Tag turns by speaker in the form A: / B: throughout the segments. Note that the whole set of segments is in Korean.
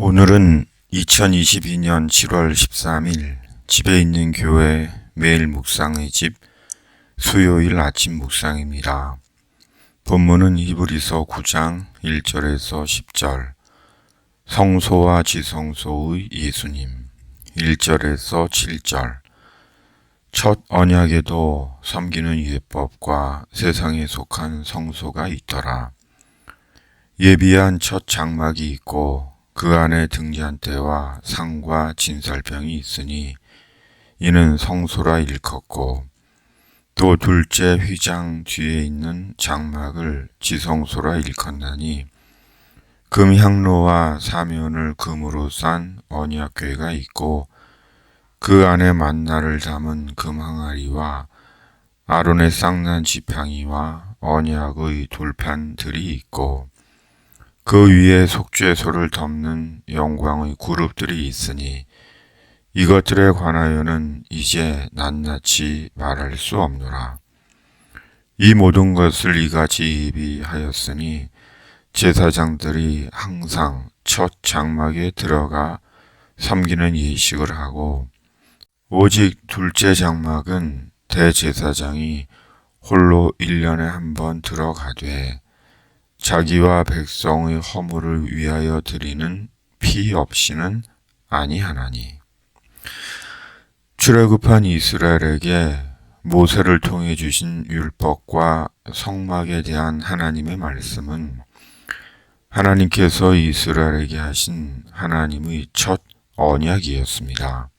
A: 오늘은 2022년 7월 13일 집에 있는 교회 매일 묵상의 집 수요일 아침 묵상입니다. 본문은 히브리서 9장 1절에서 10절, 성소와 지성소의 예수님 1절에서 7절, 첫 언약에도 섬기는 예법과 세상에 속한 성소가 있더라. 예비한 첫 장막이 있고 그 안에 등잔대와 상과 진설병이 있으니 이는 성소라 일컫고, 또 둘째 휘장 뒤에 있는 장막을 지성소라 일컫나니 금향로와 사면을 금으로 싼 언약궤가 있고 그 안에 만나를 담은 금항아리와 아론의 쌍난 지팡이와 언약의 돌판들이 있고 그 위에 속죄소를 덮는 영광의 그룹들이 있으니 이것들에 관하여는 이제 낱낱이 말할 수 없노라. 이 모든 것을 이같이 예비하였으니 제사장들이 항상 첫 장막에 들어가 섬기는 예식을 하고, 오직 둘째 장막은 대제사장이 홀로 1년에 한 번 들어가되 자기와 백성의 허물을 위하여 드리는 피 없이는 아니하나니. 출애굽한 이스라엘에게 모세를 통해 주신 율법과 성막에 대한 하나님의 말씀은 하나님께서 이스라엘에게 하신 하나님의 첫 언약이었습니다.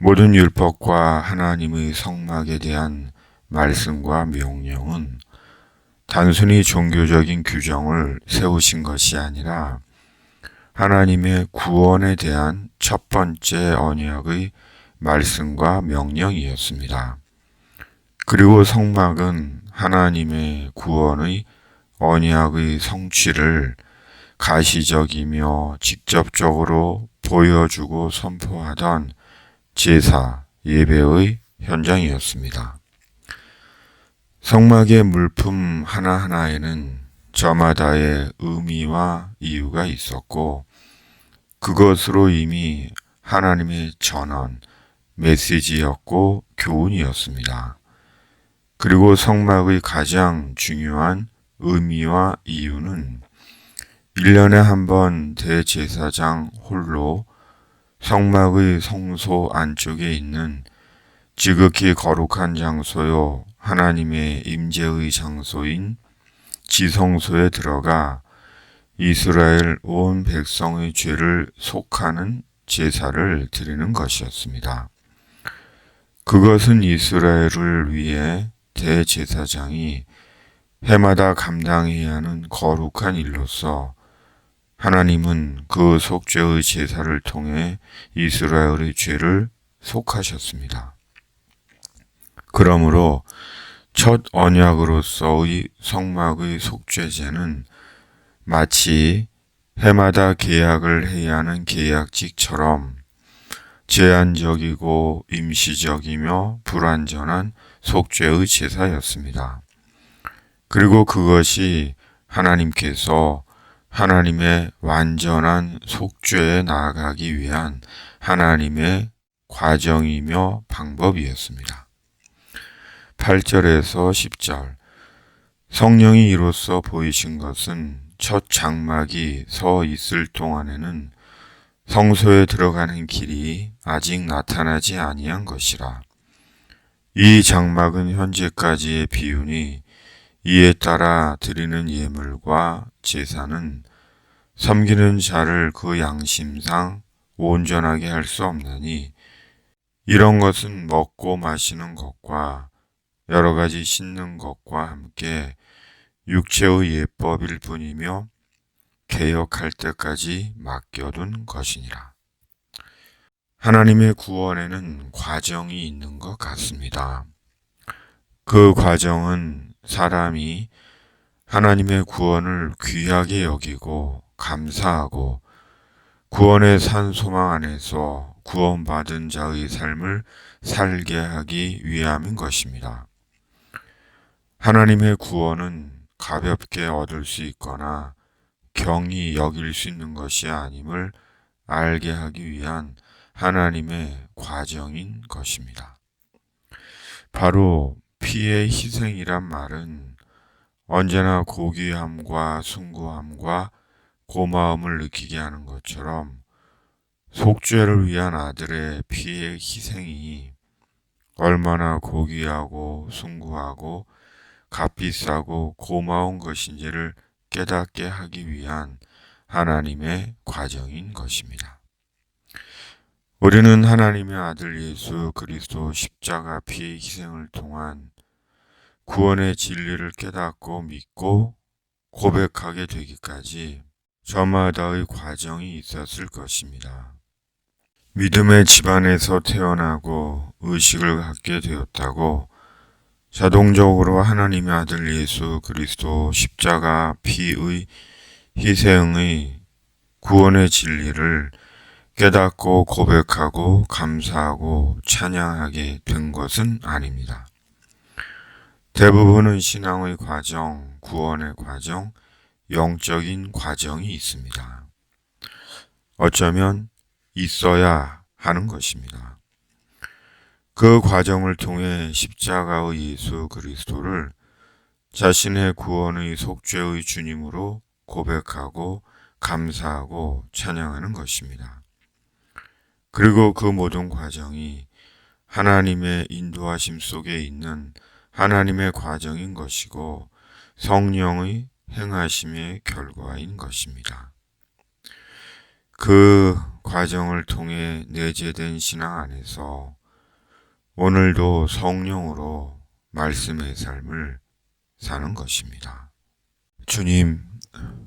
A: 모든 율법과 하나님의 성막에 대한 말씀과 명령은 단순히 종교적인 규정을 세우신 것이 아니라 하나님의 구원에 대한 첫 번째 언약의 말씀과 명령이었습니다. 그리고 성막은 하나님의 구원의 언약의 성취를 가시적이며 직접적으로 보여주고 선포하던 제사, 예배의 현장이었습니다. 성막의 물품 하나하나에는 저마다의 의미와 이유가 있었고 그것으로 이미 하나님의 전언, 메시지였고 교훈이었습니다. 그리고 성막의 가장 중요한 의미와 이유는 1년에 한 번 대제사장 홀로 성막의 성소 안쪽에 있는 지극히 거룩한 장소요 하나님의 임재의 장소인 지성소에 들어가 이스라엘 온 백성의 죄를 속하는 제사를 드리는 것이었습니다. 그것은 이스라엘을 위해 대제사장이 해마다 감당해야 하는 거룩한 일로서 하나님은 그 속죄의 제사를 통해 이스라엘의 죄를 속하셨습니다. 그러므로 첫 언약으로서의 성막의 속죄제는 마치 해마다 계약을 해야 하는 계약직처럼 제한적이고 임시적이며 불완전한 속죄의 제사였습니다. 그리고 그것이 하나님께서 하나님의 완전한 속죄에 나아가기 위한 하나님의 과정이며 방법이었습니다. 8절에서 10절, 성령이 이로써 보이신 것은 첫 장막이 서 있을 동안에는 성소에 들어가는 길이 아직 나타나지 아니한 것이라. 이 장막은 현재까지의 비유니 이에 따라 드리는 예물과 제사는 섬기는 자를 그 양심상 온전하게 할 수 없나니 이런 것은 먹고 마시는 것과 여러 가지 씻는 것과 함께 육체의 예법일 뿐이며 개혁할 때까지 맡겨둔 것이니라. 하나님의 구원에는 과정이 있는 것 같습니다. 그 과정은 사람이 하나님의 구원을 귀하게 여기고 감사하고 구원의 산 소망 안에서 구원받은 자의 삶을 살게 하기 위함인 것입니다. 하나님의 구원은 가볍게 얻을 수 있거나 경히 여길 수 있는 것이 아님을 알게 하기 위한 하나님의 과정인 것입니다. 바로 피의 희생이란 말은 언제나 고귀함과 숭고함과 고마움을 느끼게 하는 것처럼 속죄를 위한 아들의 피의 희생이 얼마나 고귀하고 숭고하고 값비싸고 고마운 것인지를 깨닫게 하기 위한 하나님의 과정인 것입니다. 우리는 하나님의 아들 예수 그리스도 십자가 피의 희생을 통한 구원의 진리를 깨닫고 믿고 고백하게 되기까지 저마다의 과정이 있었을 것입니다. 믿음의 집안에서 태어나고 의식을 갖게 되었다고 자동적으로 하나님의 아들 예수 그리스도 십자가 피의 희생의 구원의 진리를 깨닫고 고백하고 감사하고 찬양하게 된 것은 아닙니다. 대부분은 신앙의 과정, 구원의 과정, 영적인 과정이 있습니다. 어쩌면 있어야 하는 것입니다. 그 과정을 통해 십자가의 예수 그리스도를 자신의 구원의 속죄의 주님으로 고백하고 감사하고 찬양하는 것입니다. 그리고 그 모든 과정이 하나님의 인도하심 속에 있는 하나님의 과정인 것이고 성령의 행하심의 결과인 것입니다. 그 과정을 통해 내재된 신앙 안에서 오늘도 성령으로 말씀의 삶을 사는 것입니다. 주님,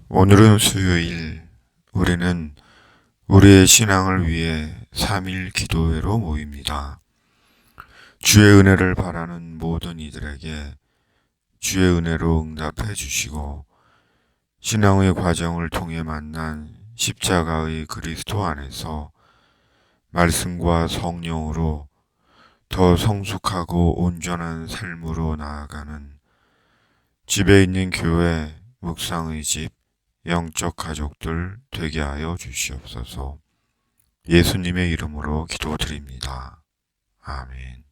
A: 오늘은 수요일, 우리는 우리의 신앙을 위해 3일 기도회로 모입니다. 주의 은혜를 바라는 모든 이들에게 주의 은혜로 응답해 주시고 신앙의 과정을 통해 만난 십자가의 그리스도 안에서 말씀과 성령으로 더 성숙하고 온전한 삶으로 나아가는 집에 있는 교회, 묵상의 집, 영적 가족들 되게 하여 주시옵소서. 예수님의 이름으로 기도드립니다. 아멘.